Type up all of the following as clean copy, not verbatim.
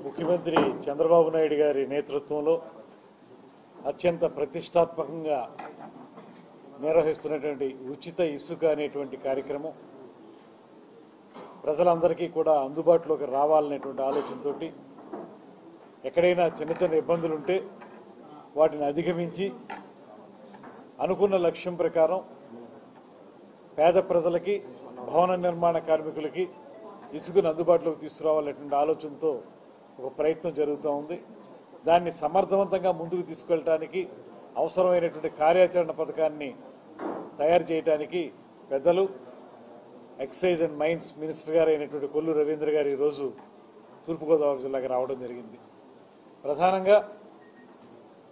ముఖ్యమంత్రి చంద్రబాబు నాయుడు గారి నేతృత్వంలో అత్యంత ప్రతిష్టాత్మకంగా నిర్వహిస్తున్నటువంటి ఉచిత ఇసుక అనేటువంటి కార్యక్రమం ప్రజలందరికీ కూడా అందుబాటులోకి రావాలనేటువంటి ఆలోచనతో ఎక్కడైనా చిన్న చిన్న ఇబ్బందులు ఉంటే వాటిని అధిగమించి అనుకున్న లక్ష్యం ప్రకారం పేద ప్రజలకి భవన నిర్మాణ కార్మికులకి ఇసుకను అందుబాటులోకి తీసుకురావాలనేటువంటి ఆలోచనతో ఒక ప్రయత్నం జరుగుతూ ఉంది. దాన్ని సమర్థవంతంగా ముందుకు తీసుకెళ్ళడానికి అవసరమైనటువంటి కార్యాచరణ పథకాన్ని తయారు చేయడానికి పెద్దలు ఎక్సైజ్ అండ్ మైన్స్ మినిస్టర్ గారు అయినటువంటి కొల్లు రవీంద్ర గారు ఈరోజు తూర్పుగోదావరి జిల్లాకి రావడం జరిగింది. ప్రధానంగా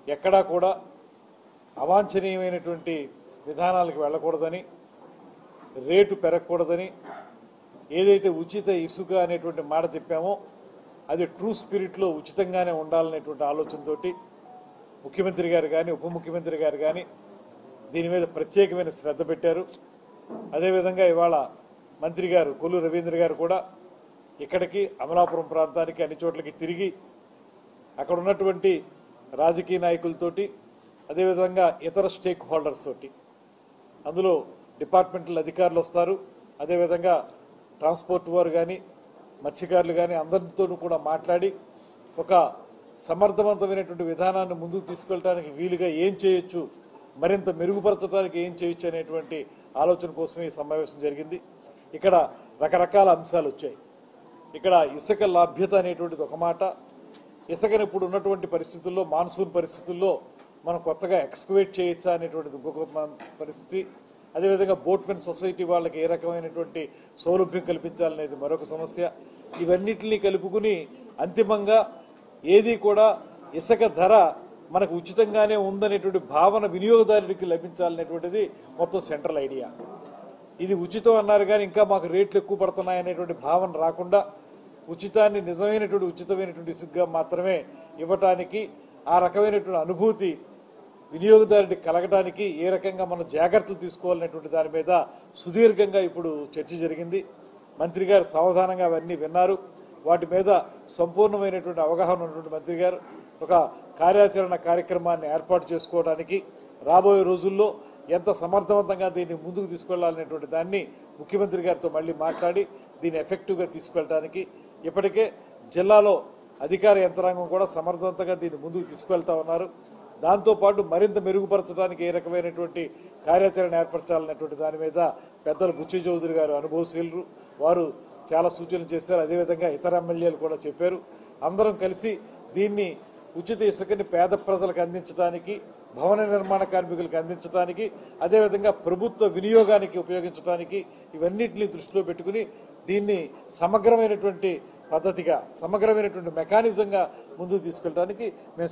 ఎక్కడా కూడా అవాంఛనీయమైనటువంటి విధానాలకు వెళ్ళకూడదని, రేటు పెరగకూడదని, ఏదైతే ఉచిత ఇసుక అనేటువంటి మాట చెప్పామో అది ట్రూ స్పిరిట్లో ఉచితంగానే ఉండాలనేటువంటి ఆలోచనతో ముఖ్యమంత్రి గారు కానీ ఉప ముఖ్యమంత్రి గారు కానీ దీని మీద ప్రత్యేకమైన శ్రద్ధ పెట్టారు. అదేవిధంగా ఇవాళ మంత్రి గారు కొల్లు రవీంద్ర గారు కూడా ఇక్కడికి అమలాపురం ప్రాంతానికి అన్ని చోట్లకి తిరిగి అక్కడ ఉన్నటువంటి రాజకీయ నాయకులతోటి అదేవిధంగా ఇతర స్టేక్ హోల్డర్స్ తోటి, అందులో డిపార్ట్మెంటల్ అధికారులు వస్తారు, అదేవిధంగా ట్రాన్స్పోర్ట్ వారు కానీ మత్స్యకారులు కానీ అందరితోనూ కూడా మాట్లాడి ఒక సమర్థవంతమైనటువంటి విధానాన్ని ముందుకు తీసుకెళ్ళడానికి వీలుగా ఏం చేయొచ్చు, మరింత మెరుగుపరచడానికి ఏం చేయొచ్చు అనేటువంటి ఆలోచన కోసమే ఈ సమావేశం జరిగింది. ఇక్కడ రకరకాల అంశాలు వచ్చాయి. ఇక్కడ ఇసుక లభ్యత అనేటువంటిది ఒక మాట, ఇసుకను ఇప్పుడు ఉన్నటువంటి పరిస్థితుల్లో మాన్సూన్ పరిస్థితుల్లో మనం కొత్తగా ఎక్స్కవేట్ చేయొచ్చా అనేటువంటిది ఇంకొక పరిస్థితి. అదేవిధంగా బోట్మెన్ సొసైటీ వాళ్ళకి ఏ రకమైనటువంటి సౌలభ్యం కల్పించాలనేది మరొక సమస్య. ఇవన్నిటినీ కలుపుకుని అంతిమంగా ఏది కూడా ఇసుక ధర మనకు ఉచితంగానే ఉందనేటువంటి భావన వినియోగదారుడికి లభించాలనేటువంటిది మొత్తం సెంట్రల్ ఐడియా. ఇది ఉచితం అన్నారు కానీ ఇంకా మాకు రేట్లు ఎక్కువ పడుతున్నాయనేటువంటి భావన రాకుండా ఉచితాన్ని నిజమైనటువంటి ఉచితమైనటువంటి ఇసుకగా మాత్రమే ఇవ్వటానికి, ఆ రకమైనటువంటి అనుభూతి వినియోగదారుడికి కలగడానికి ఏ రకంగా మనం జాగ్రత్తలు తీసుకోవాలనేటువంటి దాని మీద సుదీర్ఘంగా ఇప్పుడు చర్చ జరిగింది. మంత్రి గారు సావధానంగా అవన్నీ విన్నారు. వాటి మీద సంపూర్ణమైనటువంటి అవగాహన ఉన్నటువంటి మంత్రి గారు ఒక కార్యాచరణ కార్యక్రమాన్ని ఏర్పాటు చేసుకోవడానికి రాబోయే రోజుల్లో ఎంత సమర్థవంతంగా దీన్ని ముందుకు తీసుకెళ్లాలనేటువంటి దాన్ని ముఖ్యమంత్రి గారితో మళ్ళీ మాట్లాడి దీన్ని ఎఫెక్టివ్గా తీసుకెళ్ళడానికి ఇప్పటికే జిల్లాలో అధికార యంత్రాంగం కూడా సమర్థవంతంగా దీన్ని ముందుకు తీసుకెళ్తా ఉన్నారు. దాంతోపాటు మరింత మెరుగుపరచడానికి ఏ రకమైనటువంటి కార్యాచరణ ఏర్పరచాలనేటువంటి దాని మీద పెద్దలు బుచ్చి చౌదరి గారు అనుభవశీలు, వారు చాలా సూచనలు చేశారు. అదేవిధంగా ఇతర ఎమ్మెల్యేలు కూడా చెప్పారు. అందరం కలిసి దీన్ని ఉచిత ఇసుకని పేద ప్రజలకు అందించడానికి, భవన నిర్మాణ కార్మికులకు అందించడానికి, అదేవిధంగా ప్రభుత్వ వినియోగానికి ఉపయోగించడానికి ఇవన్నిటిని దృష్టిలో పెట్టుకుని దీన్ని సమగ్రమైనటువంటి పద్ధతిగా, సమగ్రమైనటువంటి మెకానిజంగా ముందుకు తీసుకెళ్ళడానికి మేము